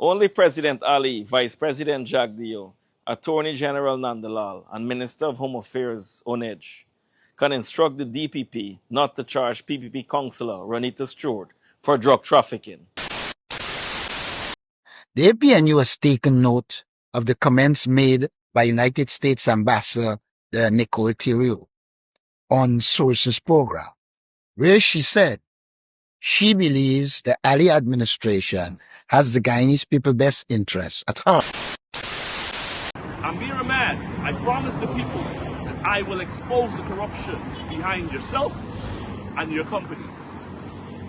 Only President Ali, Vice President Jagdeo, Attorney General Nandalal, and Minister of Home Affairs Onedge can instruct the DPP not to charge PPP councillor Ronita Stewart for drug trafficking. The APNU has taken note of the comments made by United States Ambassador Nicole Theriot on Sources program, where she said she believes the Ali administration has the Guyanese people's best interests at heart. Amir Ahmad, I promise the people that I will expose the corruption behind yourself and your company.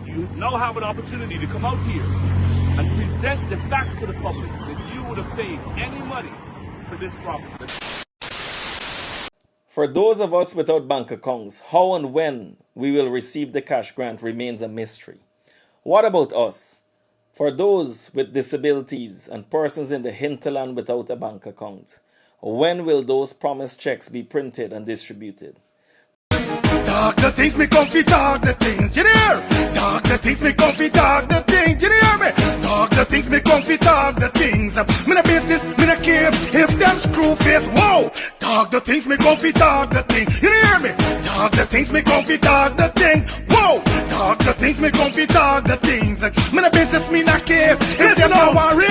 You now have an opportunity to come out here and present the facts to the public that you would have paid any money for this property. For those of us without bank accounts, how and when we will receive the cash grant remains a mystery. What about us? For those with disabilities and persons in the hinterland without a bank account, when will those promised checks be printed and distributed? Talk the things, me comfy, talk the things, you hear? Talk the things, me comfy, talk the things, you hear me? Talk the things, me comfy, talk the things. Me no business, me no care if them screw face, whoa! Talk the things, me comfy, talk the things, you hear me? Talk the things, me comfy, talk the things, whoa! Talk the things, me comfy, talk the things. Me no business, me no care if them no worry.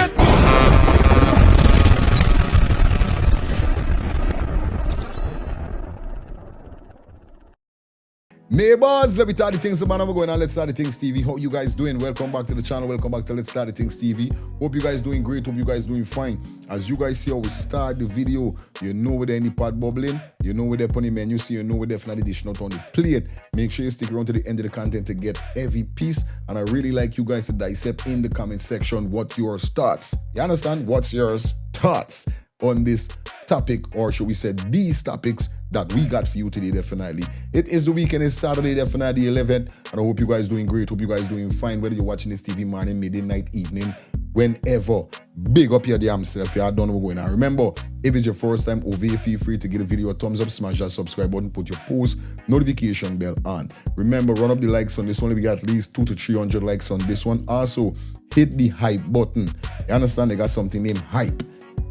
Neighbors, let me start the things, man. I'm going on Let's Start the Things TV. How you guys doing? Welcome back to the channel. Welcome back to Let's Start the Things TV. Hope you guys doing great. Hope you guys doing fine. As you guys see how we start the video, you know where there any pot bubbling, you know where they're putting menu, so you know where definitely dish not on the plate. Make sure you stick around to the end of the content to get every piece. And I really like you guys to dissect in the comment section what your thoughts. You understand? What's your thoughts on this topic, or should we say these topics that we got for you today? Definitely it is the weekend, it's Saturday, definitely 11th, and I hope you guys doing great. Hope you guys doing fine, whether you're watching this TV morning, midday, night, evening, whenever. Big up your damn self. Yeah, I don't know what's going on. Remember, if it's your first time over here, feel free to give the video a thumbs up, smash that subscribe button, put your post notification bell on. Remember, run up the likes on this one. We got at least 200 to 300 likes on this one. Also hit the hype button. You understand, they got something named hype.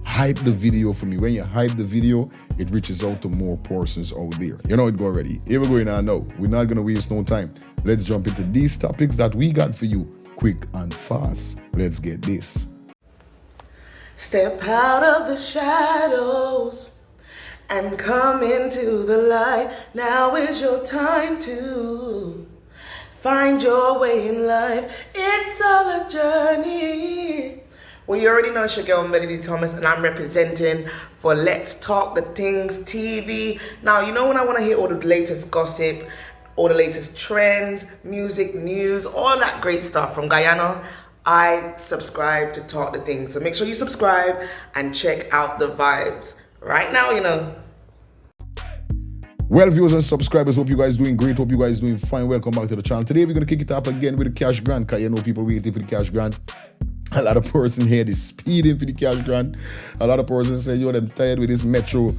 Hype the video for me. When you hype the video, it reaches out to more persons out there. You know it go already. Here we go now. No, we're not gonna waste no time. Let's jump into these topics that we got for you, quick and fast. Let's get this. Step out of the shadows and come into the light. Now is your time to find your way in life. It's all a journey. Well, you already know it's your girl Melody Thomas, and I'm representing for Let's Talk the Things TV. Now, you know when I want to hear all the latest gossip, all the latest trends, music, news, all that great stuff from Guyana, I subscribe to Talk the Things. So make sure you subscribe and check out the vibes. Right now, you know. Well, viewers and subscribers, hope you guys doing great. Hope you guys doing fine. Welcome back to the channel. Today, we're going to kick it off again with the cash grant, because you know people waiting for the cash grant. A lot of person here is speeding for the cash grant. A lot of person say, yo, them tired with this metro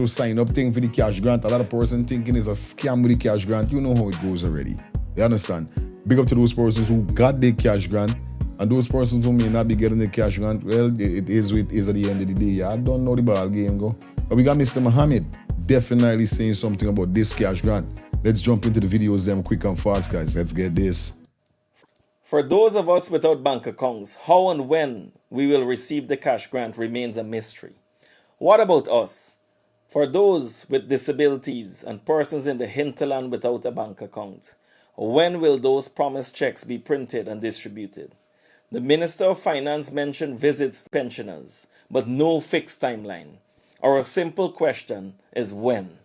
sign up thing for the cash grant. A lot of person thinking it's a scam with the cash grant. You know how it goes already. You understand? Big up to those persons who got their cash grant, and those persons who may not be getting the cash grant. Well, it is what it is at the end of the day. I don't know the ball game go. But we got Mr. Muhammad definitely saying something about this cash grant. Let's jump into the videos them quick and fast, guys. Let's get this. For those of us without bank accounts, how and when we will receive the cash grant remains a mystery. What about us? For those with disabilities and persons in the hinterland without a bank account, when will those promised checks be printed and distributed? The Minister of Finance mentioned visits to pensioners, but no fixed timeline. Our simple question is when?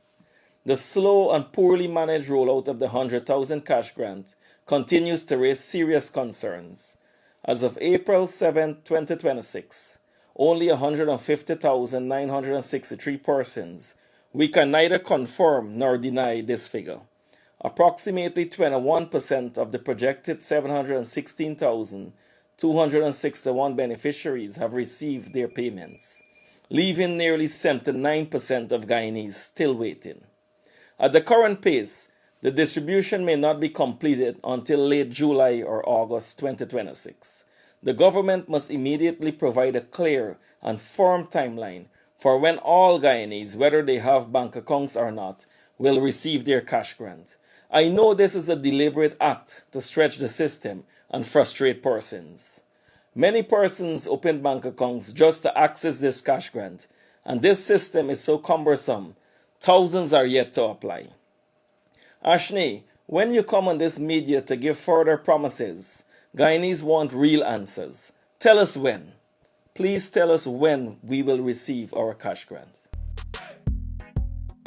The slow and poorly managed rollout of the 100,000 cash grant continues to raise serious concerns. As of April 7, 2026, only 150,963 persons. We can neither confirm nor deny this figure. Approximately 21% of the projected 716,261 beneficiaries have received their payments, leaving nearly 79% of Guyanese still waiting. At the current pace, the distribution may not be completed until late July or August 2026. The government must immediately provide a clear and firm timeline for when all Guyanese, whether they have bank accounts or not, will receive their cash grant. I know this is a deliberate act to stretch the system and frustrate persons. Many persons open bank accounts just to access this cash grant, and this system is so cumbersome, thousands are yet to apply. Ashney, when you come on this media to give further promises, Guyanese want real answers. Tell us when. Please tell us when we will receive our cash grant.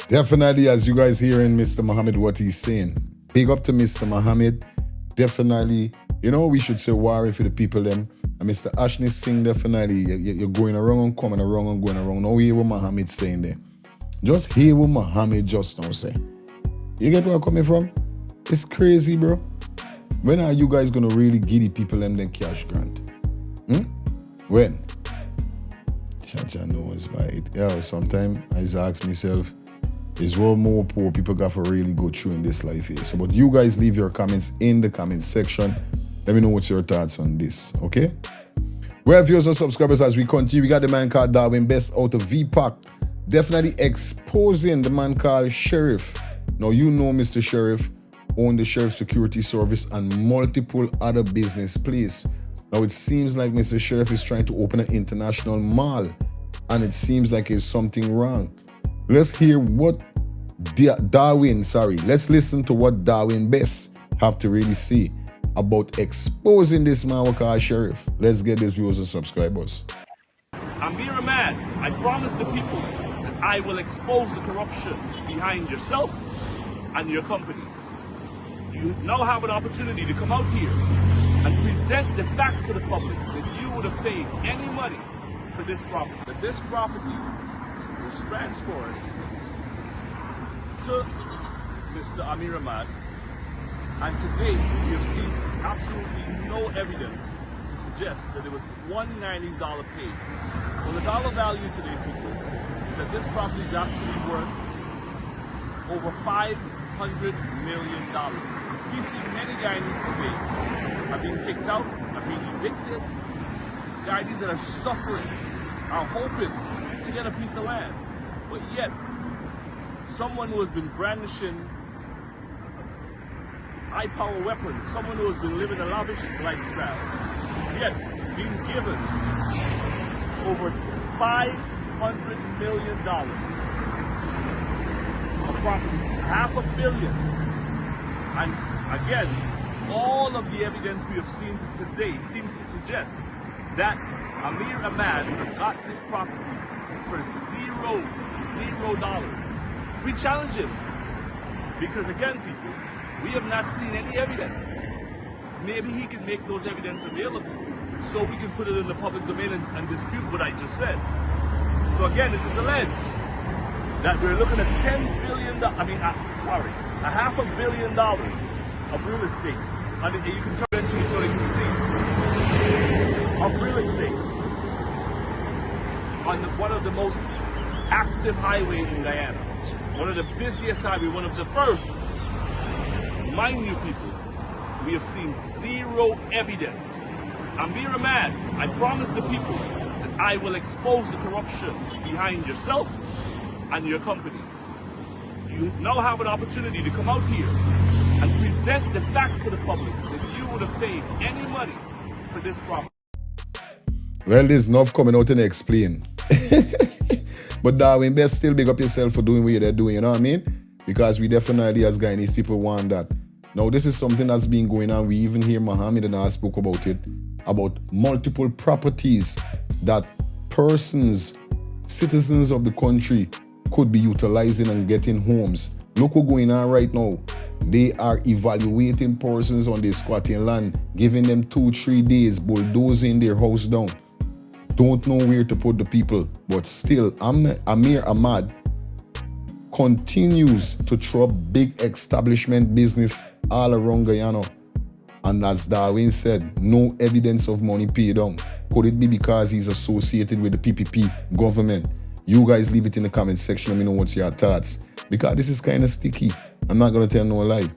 Definitely, as you guys hearing Mr. Muhammad what he's saying. Big up to Mr. Muhammad. Definitely, we should say worry for the people them. And Mr. Ashney Singh, definitely, you're going around and coming around and going around. Now hear what Muhammad's saying there. Just hear what Muhammad just now say. You get where I'm coming from? It's crazy, bro. When are you guys gonna really give the people them cash grant? When? Chacha knows by it. Yeah, sometimes I ask myself, is what more poor people got to really go through in this life here? So, but you guys leave your comments in the comment section. Let me know what's your thoughts on this, okay? Well, viewers and subscribers, as we continue, we got the man called Darwin Best out of Vpac, definitely exposing the man called Sheriff. Now, you know Mr. Sheriff owned the Sheriff Security Service and multiple other business places. Now, it seems like Mr. Sheriff is trying to open an international mall, and it seems like there's something wrong. Let's hear what let's listen to what Darwin Best have to really say about exposing this man called Sheriff. Let's get these viewers and subscribers. Amir Ahmad, I promise the people that I will expose the corruption behind yourself and your company. You now have an opportunity to come out here and present the facts to the public that you would have paid any money for this property. That this property was transferred to Mr. Amir Ahmad, and today we have seen absolutely no evidence to suggest that it was $190 paid. Well, the dollar value today, people, is that this property is actually worth over $500 million. We see many Guyanese today are being kicked out, are being evicted. Guyanese that are suffering are hoping to get a piece of land, but yet someone who has been brandishing high-power weapons, someone who has been living a lavish lifestyle, yet being given over $500 million of property, $500 million. And again, all of the evidence we have seen today seems to suggest that Amir Ahmad got this property for $0. We challenge him because, again, people, we have not seen any evidence. Maybe he can make those evidence available so we can put it in the public domain and dispute what I just said. So again, this is alleged that we're looking at $10 billion, $500 million of real estate. And you can turn it so they can see of real estate on one of the most active highways in Guyana. One of the busiest highways, one of the first. Mind you, people, we have seen zero evidence. Amir Ahmad, I promise the people that I will expose the corruption behind yourself and your company. You now have an opportunity to come out here and present the facts to the public that you would have paid any money for this property. Well, there's enough coming out and explain. But Darwin, best still big up yourself for doing what you're doing, you know what I mean? Because we definitely, as Guyanese people, want that. Now, this is something that's been going on. We even hear Muhammad and I spoke about it, about multiple properties that persons, citizens of the country, could be utilizing and getting homes. Look what's going on right now. They are evaluating persons on their squatting land, giving them 2-3 days, bulldozing their house down. Don't know where to put the people, but still, Amir Ahmad continues to throw big establishment business all around Guyana. And as Darwin said, no evidence of money paid down. Could it be because he's associated with the PPP government? You guys leave it in the comment section. Let me know what's your thoughts. Because this is kind of sticky. I'm not going to tell no lie.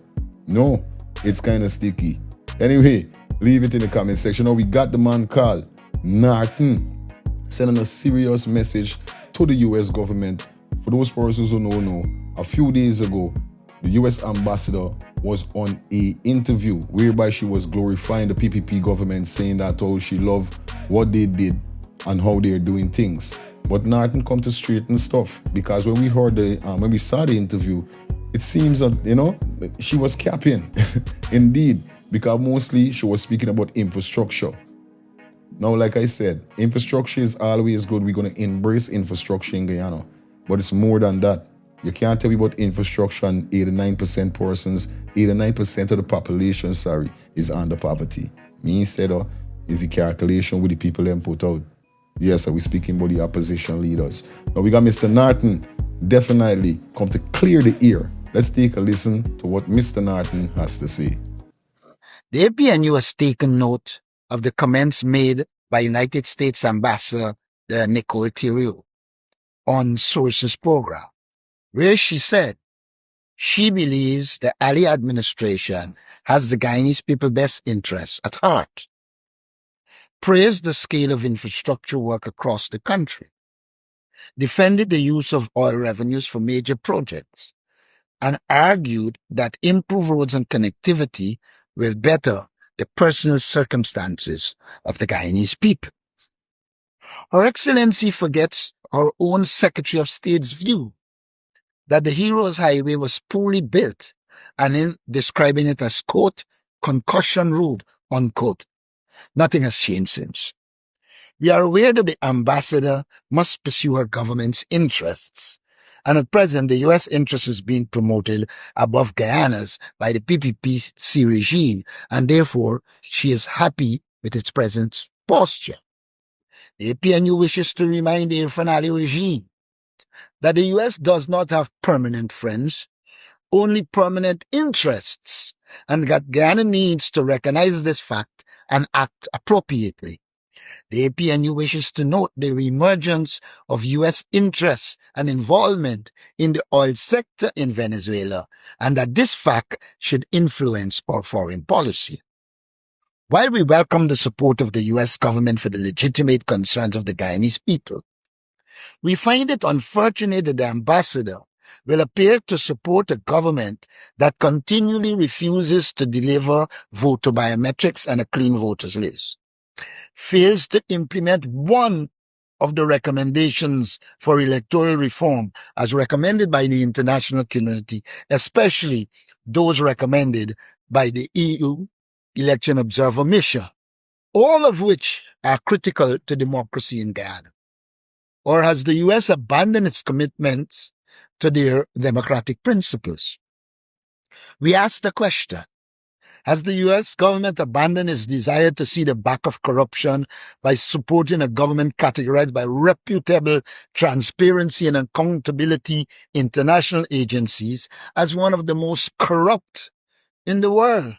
No, it's kind of sticky. Anyway, Leave it in the comment section. Now we got the man called Norton sending a serious message to the US government. For those persons who don't know, a few days ago, the US ambassador was on a interview whereby she was glorifying the PPP government, saying that she loved what they did and how they're doing things. But Norton come to straighten stuff, because when we heard when we saw the interview, it seems that she was capping, indeed, because mostly she was speaking about infrastructure. Now, like I said, infrastructure is always good. We're going to embrace infrastructure in Guyana, but it's more than that. You can't tell me about infrastructure and 89% persons, 89% of the population, is under poverty. Me said, is the calculation with the people them put out. Yes, we're speaking about the opposition leaders. Now we got Mr. Norton, definitely come to clear the ear. Let's take a listen to what Mr. Norton has to say. The APNU has taken note of the comments made by United States Ambassador Nicole Theriot on Sources program, where she said she believes the Ali administration has the Guyanese people's best interests at heart, praised the scale of infrastructure work across the country, defended the use of oil revenues for major projects, and argued that improved roads and connectivity will better the personal circumstances of the Guyanese people. Her Excellency forgets her own Secretary of State's view that the Heroes Highway was poorly built, and in describing it as, quote, concussion road, unquote. Nothing has changed since. We are aware that the ambassador must pursue her government's interests, and at present the U.S. interest is being promoted above Guyana's by the PPPC regime, and therefore she is happy with its present posture. The APNU wishes to remind the Irfan Ali regime that the U.S. does not have permanent friends, only permanent interests, and that Guyana needs to recognize this fact and act appropriately. The APNU wishes to note the reemergence of U.S. interests and involvement in the oil sector in Venezuela, and that this fact should influence our foreign policy. While we welcome the support of the U.S. government for the legitimate concerns of the Guyanese people, we find it unfortunate that the ambassador will appear to support a government that continually refuses to deliver voter biometrics and a clean voters list, fails to implement one of the recommendations for electoral reform as recommended by the international community, especially those recommended by the EU Election Observer Mission, all of which are critical to democracy in Guyana. Or has the U.S. abandoned its commitments to their democratic principles? We ask the question, has the U.S. government abandoned its desire to see the back of corruption by supporting a government categorized by reputable transparency and accountability international agencies as one of the most corrupt in the world?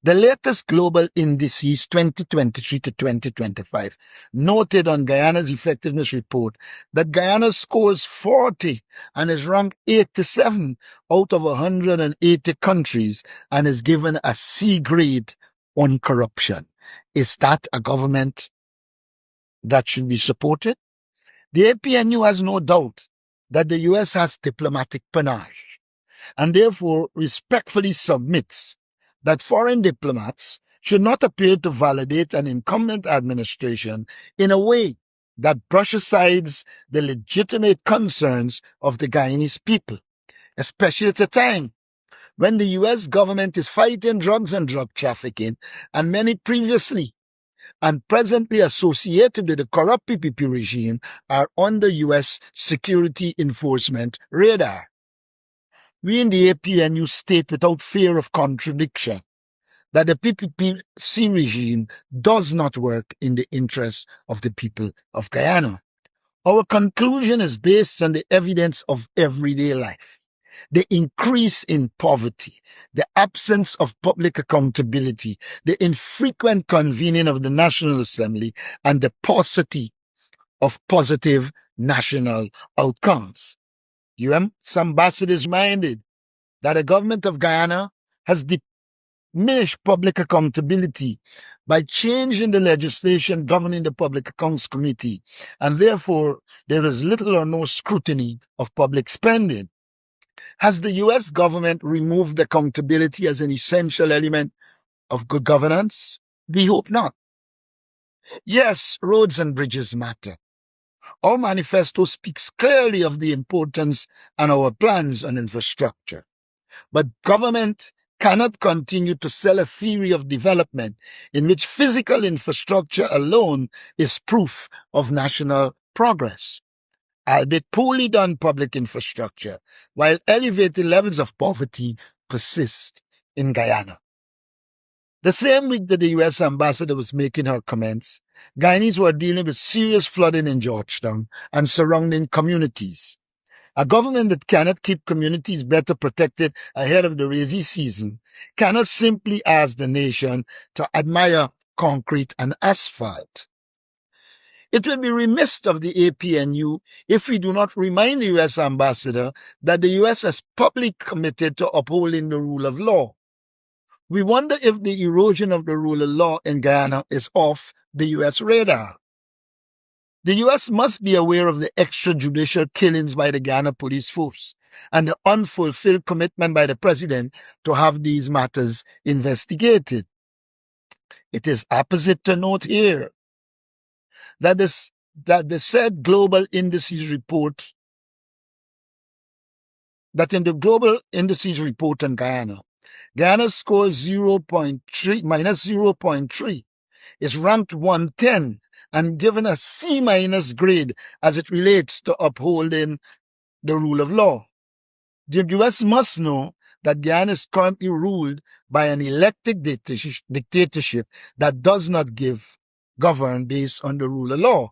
The latest global indices 2023 to 2025 noted on Guyana's effectiveness report that Guyana scores 40 and is ranked 87 out of 180 countries and is given a C grade on corruption. Is that a government that should be supported? The APNU has no doubt that the U.S. has diplomatic panache and therefore respectfully submits that foreign diplomats should not appear to validate an incumbent administration in a way that brushes aside the legitimate concerns of the Guyanese people, especially at a time when the U.S. government is fighting drugs and drug trafficking, and many previously and presently associated with the corrupt PPP regime are on the U.S. security enforcement radar. We in the APNU state without fear of contradiction that the PPPC regime does not work in the interest of the people of Guyana. Our conclusion is based on the evidence of everyday life. The increase in poverty, the absence of public accountability, the infrequent convening of the National Assembly, and the paucity of positive national outcomes. U.S. ambassador is reminded that the government of Guyana has diminish public accountability by changing the legislation governing the Public Accounts Committee, and therefore there is little or no scrutiny of public spending. Has the U.S. government removed accountability as an essential element of good governance? We hope not. Yes, roads and bridges matter. Our manifesto speaks clearly of the importance and our plans on infrastructure. But government cannot continue to sell a theory of development in which physical infrastructure alone is proof of national progress. Albeit poorly done public infrastructure, while elevated levels of poverty persist in Guyana. The same week that the U.S. ambassador was making her comments, Guyanese were dealing with serious flooding in Georgetown and surrounding communities. A government that cannot keep communities better protected ahead of the rainy season cannot simply ask the nation to admire concrete and asphalt. It will be remiss of the APNU if we do not remind the U.S. ambassador that the U.S. has publicly committed to upholding the rule of law. We wonder if the erosion of the rule of law in Guyana is off the U.S. radar. The U.S. must be aware of the extrajudicial killings by the Guyana police force and the unfulfilled commitment by the president to have these matters investigated. It is apposite to note here that the said global indices report, that in the global indices report on Guyana, Guyana scores minus 0.3, is ranked 110 and given a C- grade as it relates to upholding the rule of law. The U.S. must know that Guyana is currently ruled by an elected dictatorship that does not govern based on the rule of law.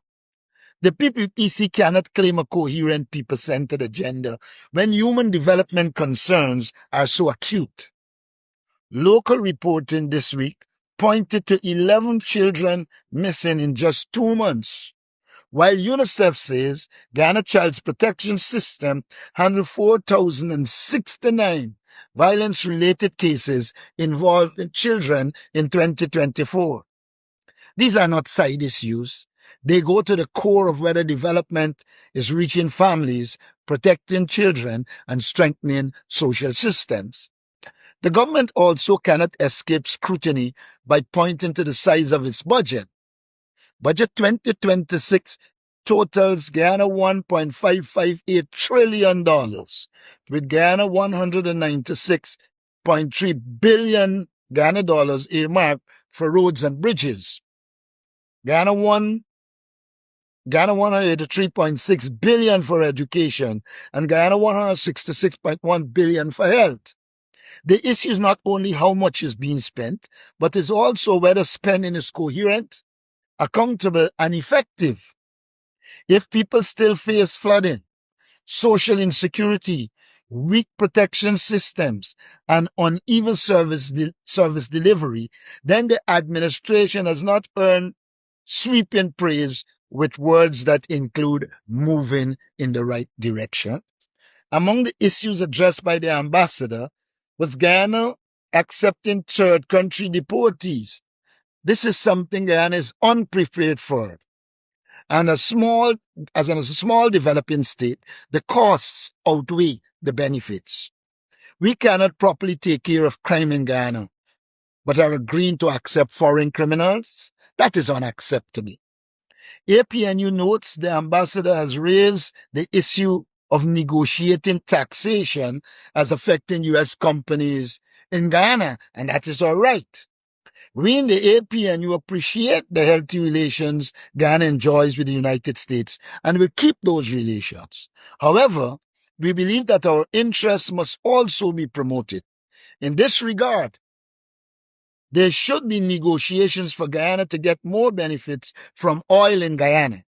The PPPC cannot claim a coherent people-centered agenda when human development concerns are so acute. Local reporting this week pointed to 11 children missing in just 2 months, while UNICEF says Ghana Child's Protection System handled 4,069 violence-related cases involving children in 2024. These are not side issues. They go to the core of whether development is reaching families, protecting children, and strengthening social systems. The government also cannot escape scrutiny by pointing to the size of its budget. Budget 2026 totals Guyana $1.558 trillion, with Guyana $196.3 billion Ghana dollars earmarked for roads and bridges. Guyana 183.6 billion for education, and Guyana 166.1 billion for health. The issue is not only how much is being spent, but is also whether spending is coherent, accountable, and effective. If people still face flooding, social insecurity, weak protection systems, and uneven service delivery, then the administration has not earned sweeping praise with words that include moving in the right direction. Among the issues addressed by the ambassador was Guyana accepting third country deportees. This is something Guyana is unprepared for. And as a small developing state, the costs outweigh the benefits. We cannot properly take care of crime in Guyana, but are agreeing to accept foreign criminals. That is unacceptable. APNU notes the ambassador has raised the issue of negotiating taxation as affecting U.S. companies in Guyana, and that is all right. We in the APNU appreciate the healthy relations Guyana enjoys with the United States and will keep those relations. However, we believe that our interests must also be promoted. In this regard, there should be negotiations for Guyana to get more benefits from oil in Guyana,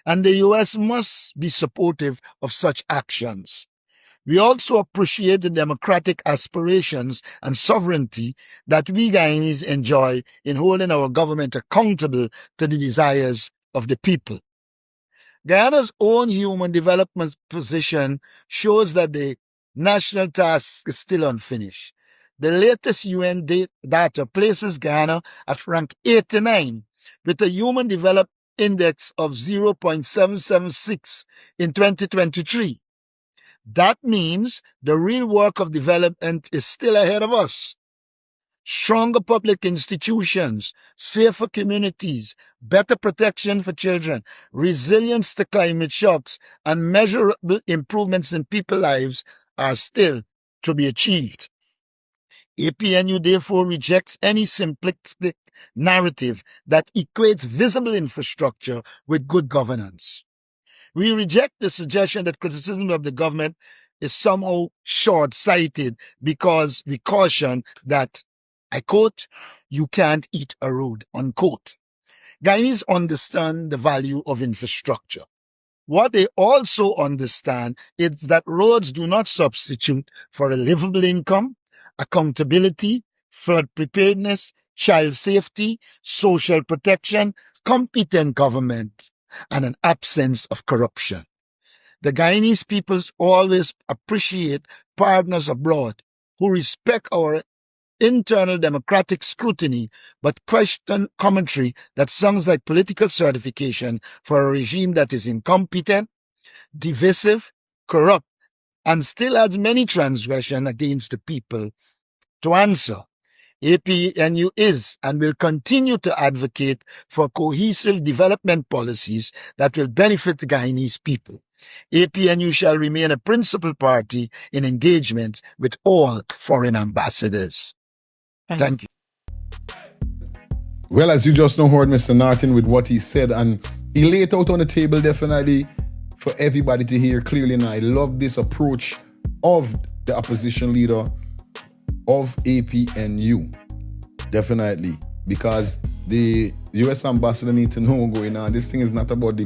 and the U.S. must be supportive of such actions. We also appreciate the democratic aspirations and sovereignty that we Guyanese enjoy in holding our government accountable to the desires of the people. Guyana's own human development position shows that the national task is still unfinished. The latest UN data places Guyana at rank 89 with a Human Development Index of 0.776 in 2023. That means the real work of development is still ahead of us. Stronger public institutions, safer communities, better protection for children, resilience to climate shocks, and measurable improvements in people's lives are still to be achieved. APNU therefore rejects any simplistic narrative that equates visible infrastructure with good governance. We reject the suggestion that criticism of the government is somehow short-sighted because we caution that, I quote, you can't eat a road, unquote. Guyanese understand the value of infrastructure. What they also understand is that roads do not substitute for a livable income, accountability, flood preparedness, child safety, social protection, competent government, and an absence of corruption. The Guyanese peoples always appreciate partners abroad who respect our internal democratic scrutiny but question commentary that sounds like political certification for a regime that is incompetent, divisive, corrupt, and still has many transgressions against the people. To answer, APNU is and will continue to advocate for cohesive development policies that will benefit the Guyanese people. APNU shall remain a principal party in engagement with all foreign ambassadors. Thank you. Well, as you just know, heard Mr. Norton with what he said, and he laid out on the table definitely for everybody to hear clearly. And I love this approach of the opposition leader of APNU, definitely, because the U.S. ambassador need to know what's going on. This thing is not about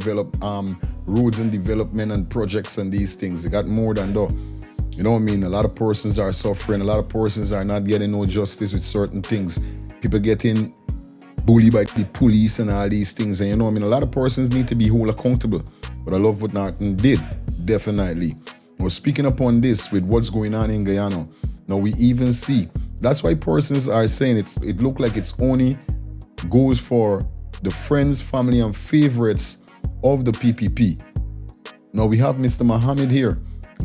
roads and development and projects and these things. They got more than that. You know what I mean? A lot of persons are suffering. A lot of persons are not getting no justice with certain things. People getting bullied by the police and all these things. And you know what I mean? A lot of persons need to be held accountable. But I love what Norton did, definitely. Now, speaking upon this with what's going on in Guyana, now we even see, that's why persons are saying it look like it's only goes for the friends, family, and favorites of the PPP. Now we have Mr. Mohammed here,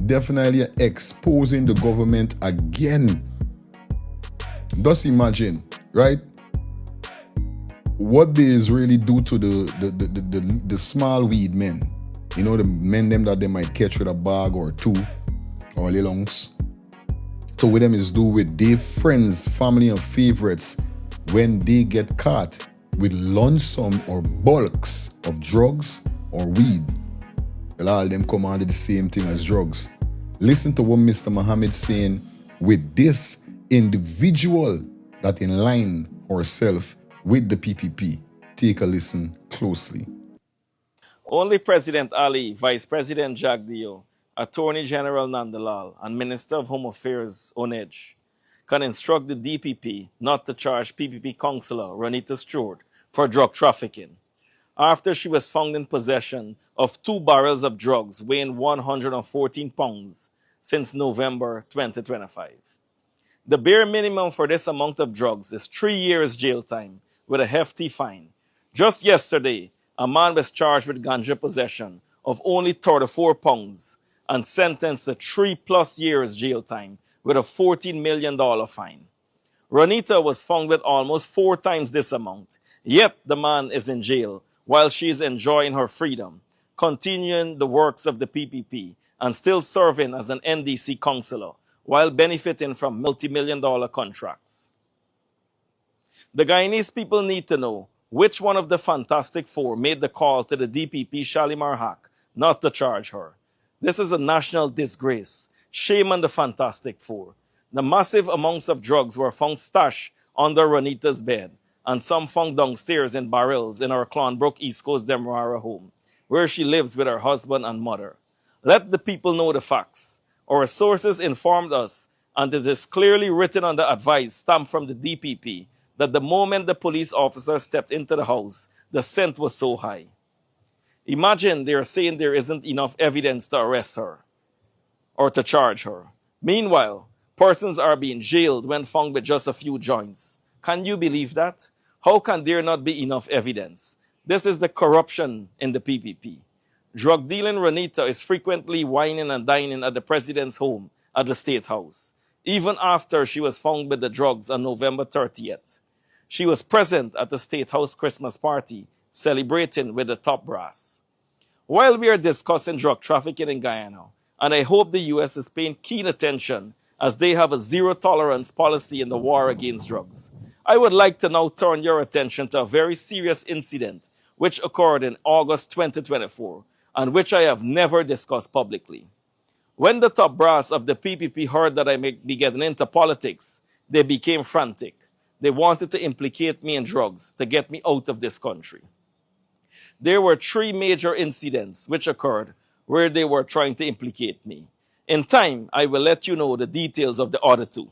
definitely exposing the government again. Just imagine, right? What they is really do to the small weed men. You know, the men them that they might catch with a bag or two or lungs. So what them is do with their friends, family, and favorites when they get caught with lump sum or bulks of drugs or weed. A lot of them come under the same thing as drugs. Listen to what Mr. Mohammed saying with this individual that in line herself with the PPP. Take a listen closely. Only President Ali, Vice President Jagdeo, Attorney General Nandalal, and Minister of Home Affairs Onedge can instruct the DPP not to charge PPP Councillor Ronita Stewart for drug trafficking after she was found in possession of 2 barrels of drugs weighing 114 pounds since November 2025. The bare minimum for this amount of drugs is 3 years jail time with a hefty fine. Just yesterday, a man was charged with ganja possession of only 34 pounds and sentenced to 3+ years jail time with a $14 million fine. Ronita was found with almost 4 times this amount, yet the man is in jail while she is enjoying her freedom, continuing the works of the PPP and still serving as an NDC councillor while benefiting from multi-million-dollar contracts. The Guyanese people need to know which one of the Fantastic Four made the call to the DPP Shalimar Haque not to charge her. This is a national disgrace. Shame on the Fantastic Four. The massive amounts of drugs were found stashed under Ronita's bed, and some found downstairs in barrels in her Clonbrook East Coast Demerara home, where she lives with her husband and mother. Let the people know the facts. Our sources informed us, and it is clearly written on the advice stamped from the DPP, that the moment the police officer stepped into the house, the scent was so high. Imagine they're saying there isn't enough evidence to arrest her or to charge her. Meanwhile, Persons are being jailed when found with just a few joints. Can you believe that? How can there not be enough evidence? This is the corruption in the PPP. Drug dealing Renita is frequently whining and dining at the president's home at the State House, even after she was found with the drugs on November 30th. She was present at the State House Christmas party, celebrating with the top brass. While we are discussing drug trafficking in Guyana, and I hope the U.S. is paying keen attention as they have a zero-tolerance policy in the war against drugs, I would like to now turn your attention to a very serious incident which occurred in August 2024 and which I have never discussed publicly. When the top brass of the PPP heard that I may be getting into politics, they became frantic. They wanted to implicate me in drugs to get me out of this country. There were 3 major incidents which occurred where they were trying to implicate me. In time, I will let you know the details of the other 2.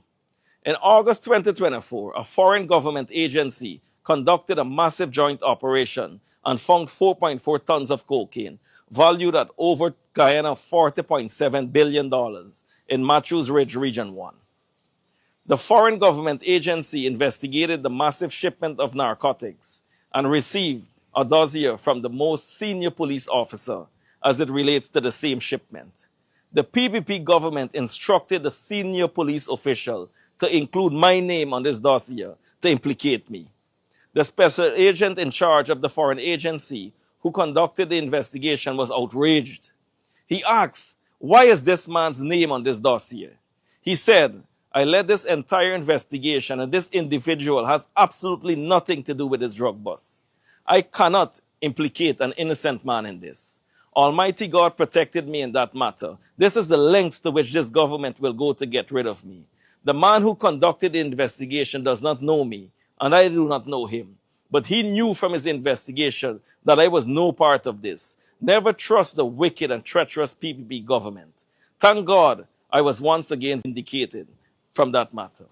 In August 2024, a foreign government agency conducted a massive joint operation and found 4.4 tons of cocaine, valued at over Guyana $40.7 billion in Matthews Ridge Region 1. The foreign government agency investigated the massive shipment of narcotics and received a dossier from the most senior police officer as it relates to the same shipment. The PPP government instructed the senior police official to include my name on this dossier to implicate me. The special agent in charge of the foreign agency who conducted the investigation was outraged. He asked, "Why is this man's name on this dossier?" He said, "I led this entire investigation and this individual has absolutely nothing to do with this drug bust. I cannot implicate an innocent man in this. Almighty God protected me in that matter. This is the lengths to which this government will go to get rid of me. The man who conducted the investigation does not know me, and I do not know him. But he knew from his investigation that I was no part of this. Never trust the wicked and treacherous PPP government." Thank God I was once again vindicated from that matter.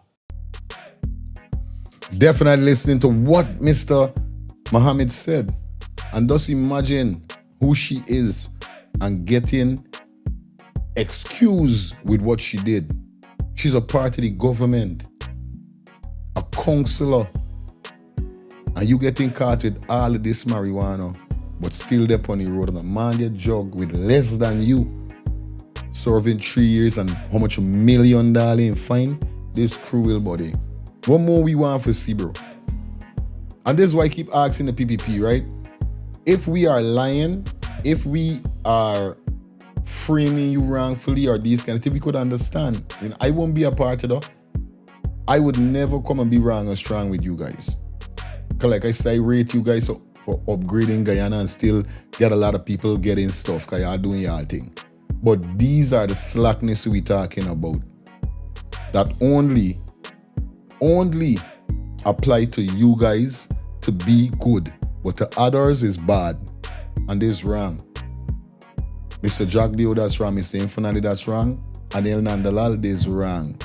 Definitely listening to what Mr. Muhammad said. And just imagine who she is and getting excused with what she did. She's a part of the government, a counselor, and you getting caught with all of this marijuana, but still there on the road and a man get jug with less than you, serving 3 years and how much $1 million in fine? This cruel body. What more we want for see, bro? And this is why I keep asking the PPP, right? If we are lying, if we are framing you wrongfully or these kind of things, we could understand. You know, I won't be a part of that. I would never come and be wrong or strong with you guys. Because like I say, I rate you guys for upgrading Guyana and still get a lot of people getting stuff because y'all doing y'all thing. But these are the slackness we talking about. That only apply to you guys to be good. But to others is bad. And this is wrong. Mr. Jack Dio, that's wrong. Mr. Infinity, that's wrong. And El Nandalal, this is wrong.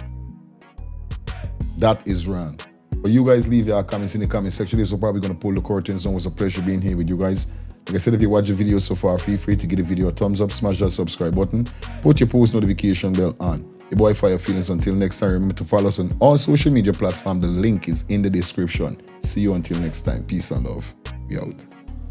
That is wrong. But you guys leave your comments in the comment section. This is probably going to pull the curtains. It was a pleasure being here with you guys. Like I said, if you watch the video so far, feel free to give the video a thumbs up, smash that subscribe button, put your post notification bell on. Your boy Fire Feelings. Until next time, remember to follow us on all social media platforms. The link is in the description. See you until next time. Peace and love. We out.